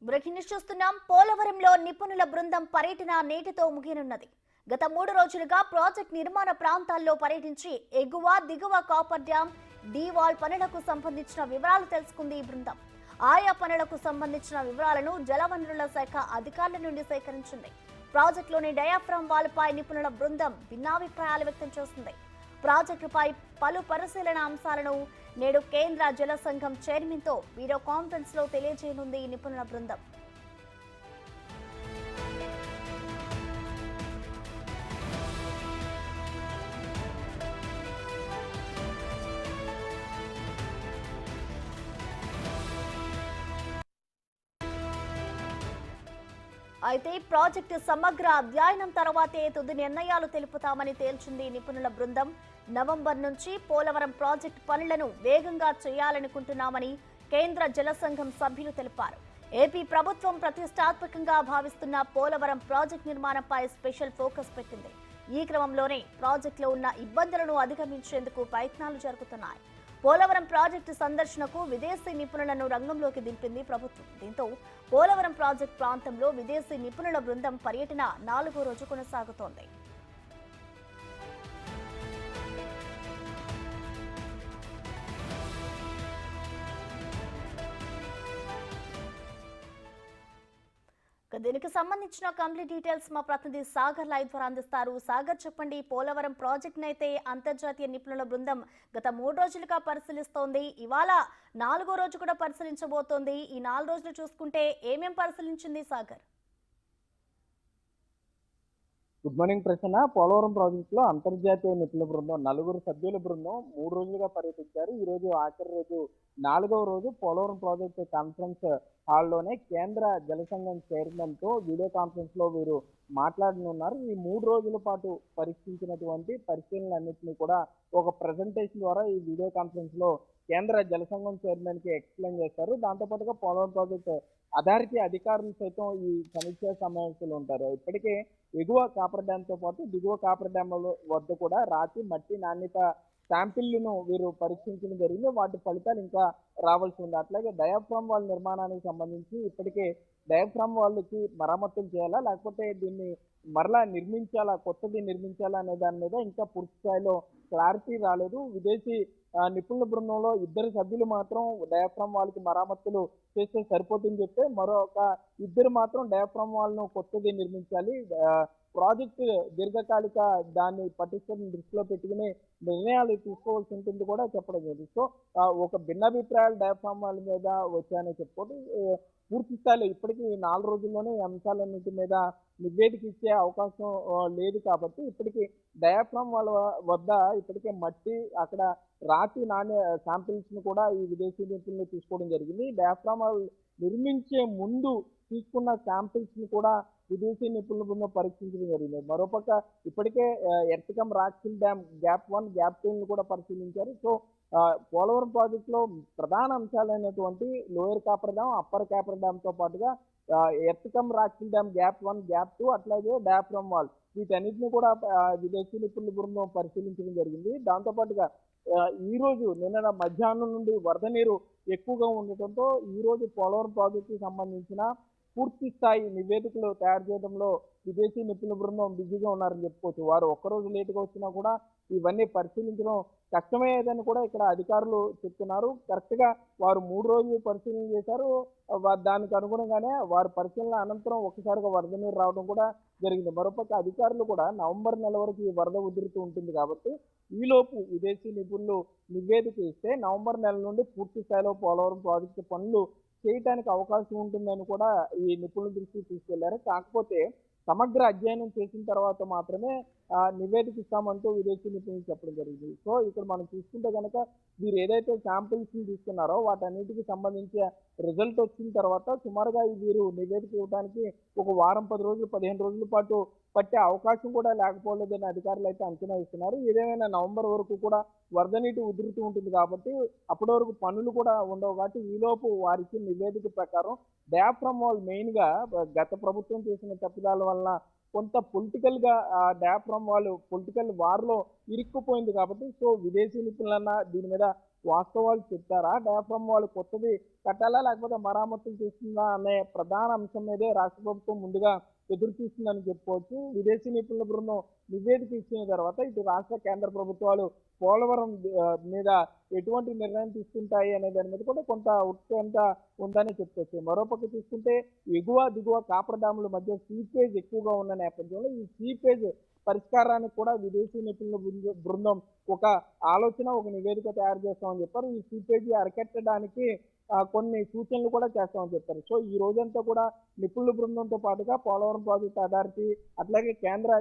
Breaking news చూస్తున్నాం. పోలవరంలో నిపుణుల బృందం పర్యటన నేటితో ముగియనున్నది. గత 3 రోజులుగా ప్రాజెక్ట్ నిర్మాణ ప్రాంతాల్లో పర్యటించి ఎగువ దిగువ కాపర్ డ్యాం డీవాల్ పనులకు సంబంధించిన వివరాలు తెలుసుకుంది ఈ బృందం. ఆయా పనులకు సంబంధించిన వివరాలను జలవనరుల శాఖ అధికారుల నుండి సేకరించింది. ప్రాజెక్టులోని డయాఫ్రామ్ వాల్పై నిపుణుల బృందం భిన్నాభిప్రాయాలు వ్యక్తం చేస్తుంది. ప్రాజెక్టుపై పలు పరిశీలన అంశాలను నేడు కేంద్ర జల సంఘం చైర్మన్ తో వీడియో కాన్ఫరెన్స్ లో తెలియజేయనుంది ఈ నిపుణుల బృందం. అయితే ప్రాజెక్టు సమగ్ర అధ్యయనం తర్వాతే తుది నిర్ణయాలు తెలుపుతామని తేల్చింది నిపుణుల బృందం. నవంబర్ నుంచి పోలవరం ప్రాజెక్టు పనులను వేగంగా చేయాలనుకుంటున్నామని కేంద్ర జల సంఘం సభ్యులు తెలిపారు. ఏపీ ప్రభుత్వం ప్రతిష్టాత్మకంగా భావిస్తున్న పోలవరం ప్రాజెక్టు నిర్మాణంపై స్పెషల్ ఫోకస్ పెట్టింది. ఈ క్రమంలోనే ప్రాజెక్టులో ఉన్న ఇబ్బందులను అధిగమించేందుకు ప్రయత్నాలు జరుగుతున్నాయి. పోలవరం ప్రాజెక్టు సందర్శనకు విదేశీ నిపుణులను రంగంలోకి దింపింది ప్రభుత్వం. దీంతో పోలవరం ప్రాజెక్టు ప్రాంతంలో విదేశీ నిపుణుల బృందం పర్యటన 4వ రోజు కొనసాగుతోంది. దీనికి సంబంధించిన కంప్లీట్ డీటెయిల్స్ మా ప్రతినిధి సాగర్ లైవ్ ద్వారా అందిస్తారు. సాగర్, చెప్పండి, పోలవరం ప్రాజెక్ట్ నైతే అంతర్జాతీయ నిపుణుల బృందం గత 3 రోజులుగా పరిశీలిస్తోంది. ఇవాళ 4వ రోజు కూడా పరిశీలించబోతోంది. ఈ 4 రోజులు చూసుకుంటే ఏమేం పరిశీలించింది సాగర్? Good morning Prasanna. పోలవరం ప్రాజెక్టులో అంతర్జాతీయ నిపుణుల బృందం 4 సభ్యుల బృందం 3 రోజులుగా పర్యటించారు. ఈ రోజు ఆఖరి రోజు 4వ రోజు పోలవరం ప్రాజెక్టు కాన్ఫరెన్స్ హాల్లోనే కేంద్ర జల సంఘం చైర్మన్ తో వీడియో కాన్ఫరెన్స్ లో వీరు మాట్లాడనున్నారు. ఈ 3 రోజుల పాటు పరీక్షించినటువంటి పరిశీలనలన్నింటినీ కూడా ఒక ప్రెజెంటేషన్ ద్వారా ఈ వీడియో కాన్ఫరెన్స్ లో కేంద్ర జల సంఘం చైర్మన్ కి ఎక్స్ప్లెయిన్ చేస్తారు. దాంతోపాటుగా పోలవరం ప్రాజెక్టు అథారిటీ అధికారులు సైతం ఈ సమీక్షా సమావేశాలు ఉంటారు. ఇప్పటికే ఎగువ కాపర్ డ్యాంతో పాటు దిగువ కాపర్ డ్యామ్ వద్ద కూడా రాతి మట్టి నాణ్యత శాంపిళ్లను వీరు పరీక్షించడం జరిగింది. వాటి ఫలితాలు ఇంకా రావాల్సి ఉంది. అట్లాగే డయాఫ్రామ్ వాల్ నిర్మాణానికి సంబంధించి ఇప్పటికే డయాఫ్రామ్ వాళ్ళకి మరమ్మతులు చేయాలా లేకపోతే దీన్ని మరలా నిర్మించాలా, కొత్తది నిర్మించాలా అనే దాని మీద ఇంకా పూర్తి స్థాయిలో క్లారిటీ రాలేదు. విదేశీ నిపుణుల బృందంలో 2 సభ్యులు మాత్రం డయాఫ్రామ్ వాళ్ళకి మరమ్మతులు చేస్తే సరిపోతుందని చెప్తే మరొక 2 మాత్రం డయాఫ్రామ్ వాళ్ళను కొత్తది నిర్మించాలి, ప్రాజెక్టు దీర్ఘకాలిక దాన్ని పటిష్టతను దృష్టిలో పెట్టుకుని నిర్ణయాలు తీసుకోవాల్సి ఉంటుంది కూడా చెప్పడం జరిగింది. సో ఒక భిన్నాభిప్రాయాలు డయాఫ్రామ్ వాళ్ళ మీద వచ్చాయని చెప్పుకోవడం పూర్తి స్థాయిలో ఇప్పటికీ 4 రోజుల్లోనే ఈ అంశాలన్నింటి మీద నివేదిక ఇచ్చే అవకాశం లేదు. కాబట్టి ఇప్పటికీ డయాఫ్రామ్ వాళ్ళ వద్ద ఇప్పటికే మట్టి అక్కడ రాతి నాణ్య శాంపిల్స్ ని కూడా ఈ విదేశీ నిపుణులు తీసుకోవడం జరిగింది. డయాఫ్రామ్ నిర్మించే ముందు తీసుకున్న శాంపిల్స్ ని కూడా విదేశీ నిపుణుల బృందం పరీక్షించడం జరిగింది. మరోపక్క ఇప్పటికే earth cum rockfill dam gap 1 gap 2 కూడా పరిశీలించారు. సో పోలవరం ప్రాజెక్టులో ప్రధాన అంశాలైనటువంటి lower coffer dam, upper coffer dam తో పాటుగా earth cum rockfill dam gap 1 gap 2 అట్లాగే డయాఫ్రామ్ వాల్ వీటన్నిటిని కూడా విదేశీ నిపుణుల బృందం పరిశీలించడం జరిగింది. దాంతోపాటుగా ఈ రోజు నిన్న మధ్యాహ్నం నుండి వరద నీరు ఎక్కువగా ఉండటంతో ఈ రోజు పోలవరం ప్రాజెక్టుకి సంబంధించిన పూర్తి స్థాయి నివేదికలు తయారు చేయడంలో విదేశీ నిపుణుల బృందం బిజీగా ఉన్నారని చెప్పుకోవచ్చు. వారు ఒక్కరోజు లేటుగా వచ్చినా కూడా ఇవన్నీ పరిశీలించడం కష్టమయ్యేదని కూడా ఇక్కడ అధికారులు చెప్తున్నారు. కరెక్ట్గా వారు 3 రోజులు పరిశీలన చేశారు. దానికి అనుగుణంగానే వారి పరిశీలన అనంతరం ఒక్కసారిగా వరద నీరు రావడం కూడా జరిగింది. మరోపక్క అధికారులు కూడా నవంబర్ నెల వరకు ఈ వరద ఉధృతి ఉంటుంది కాబట్టి ఈలోపు విదేశీ నిపుణులు నివేదిక ఇస్తే నవంబర్ నెల నుండి పూర్తి స్థాయిలో పోలవరం ప్రాజెక్టు పనులు చేయడానికి అవకాశం ఉంటుందని కూడా ఈ నిపుణుల దృష్టికి తీసుకెళ్లారు. కాకపోతే సమగ్ర అధ్యయనం చేసిన తర్వాత మాత్రమే నివేదిక ఇస్తామంటూ విదేశీ నిపుణులు చెప్పడం జరిగింది. సో ఇక్కడ మనం చూసుకుంటే కనుక వీరు ఏదైతే శాంపిల్స్ తీసుకున్నారో వాటన్నిటికి సంబంధించి రిజల్ట్ వచ్చిన తర్వాత సుమారుగా వీరు నివేదిక ఇవ్వడానికి ఒక వారం 10 రోజులు 15 రోజుల పాటు పట్టే అవకాశం కూడా లేకపోలేదని అధికారులు అయితే అంచనా ఇస్తున్నారు. ఏదేమైనా నవంబర్ వరకు కూడా వరద నీటి ఉధృతి ఉంటుంది కాబట్టి అప్పటి వరకు పనులు కూడా ఉండవు. కాబట్టి ఈలోపు వారికి నివేదిక ప్రకారం డయాఫ్రామ్ వాల్ మెయిన్ గా గత ప్రభుత్వం చేసిన తప్పిదాల వల్ల కొంత పొలిటికల్ గా డయాఫ్రామ్ వాల్ పొలిటికల్ వార్ లో ఇరుక్కుపోయింది కాబట్టి సో విదేశీ నిపుణులన్నా దీని మీద వాస్తవాలు చెప్తారా, డయాఫ్రమ్ వాళ్ళు కొత్తది కట్టాలా లేకపోతే మరామతులు చేస్తుందా అనే ప్రధాన అంశం మీదే రాష్ట్ర ప్రభుత్వం ముందుగా ఎదురు చూస్తుందని చెప్పుకోవచ్చు. విదేశీ నిపుణుల బృందం నివేదిక ఇచ్చిన తర్వాత ఇటు రాష్ట్ర కేంద్ర ప్రభుత్వాలు పోలవరం మీద ఎటువంటి నిర్ణయం తీసుకుంటాయి అనే దాని మీద కూడా కొంత ఉత్కంఠ ఉందని చెప్పుకోవచ్చు. మరోపక్క చూసుకుంటే ఎగువ దిగువ కాపర్ డ్యాముల మధ్య సీపేజ్ ఎక్కువగా ఉన్న నేపథ్యంలో ఈ సీపేజ్ పరిష్కారానికి కూడా విదేశీ నిపుణుల బృందం ఒక ఆలోచన, ఒక నివేదిక తయారు చేస్తామని చెప్పారు. ఈ సీపేజీ అరికట్టడానికి కొన్ని సూచనలు కూడా చేస్తామని చెప్పారు. సో ఈ రోజంతా కూడా నిపుణుల బృందంతో పాటుగా పోలవరం ప్రాజెక్టు అథారిటీ అట్లాగే కేంద్ర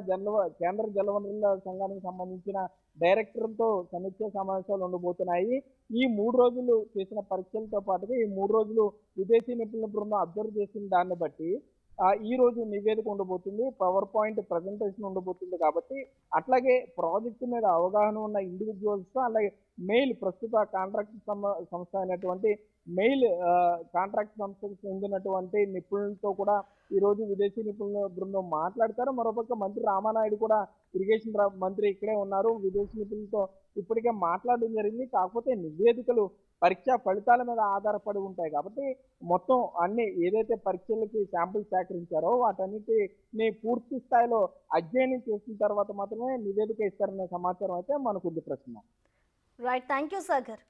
జలవనరుల సంఘానికి సంబంధించిన డైరెక్టర్లతో సమీక్ష సమావేశాలు ఉండబోతున్నాయి. ఈ 3 రోజులు చేసిన పరీక్షలతో పాటుగా ఈ 3 రోజులు విదేశీ నిపుణుల బృందం అబ్జర్వ్ చేసిన దాన్ని బట్టి ఈ రోజు నివేదిక ఉండబోతుంది, పవర్ పాయింట్ ప్రజెంటేషన్ ఉండబోతుంది. కాబట్టి అట్లాగే ప్రాజెక్టు మీద అవగాహన ఉన్న ఇండివిజువల్స్ అలాగే మెయిల్ ప్రస్తుత కాంట్రాక్ట్ సంస్థ అయినటువంటి మెయిల్ కాంట్రాక్ట్ సంస్థకు చెందినటువంటి నిపుణులతో కూడా ఈరోజు విదేశీ నిపుణుల బృందం మాట్లాడతారు. మరోపక్క మంత్రి రామానాయుడు కూడా ఇరిగేషన్ మంత్రి ఇక్కడే ఉన్నారు. విదేశీ నిపుణులతో ఇప్పటికే మాట్లాడడం జరిగింది. కాకపోతే నివేదికలు పరీక్ష ఫలితాల మీద ఆధారపడి ఉంటాయి కాబట్టి మొత్తం అన్ని ఏదైతే పరీక్షలకి శాంపిల్స్ సేకరించారో వాటన్నిటిని పూర్తి స్థాయిలో అధ్యయనం చేసిన తర్వాత మాత్రమే నివేదిక ఇస్తారనే సమాచారం అయితే మనకుంది ప్రశ్న. Right, thank you Sagar.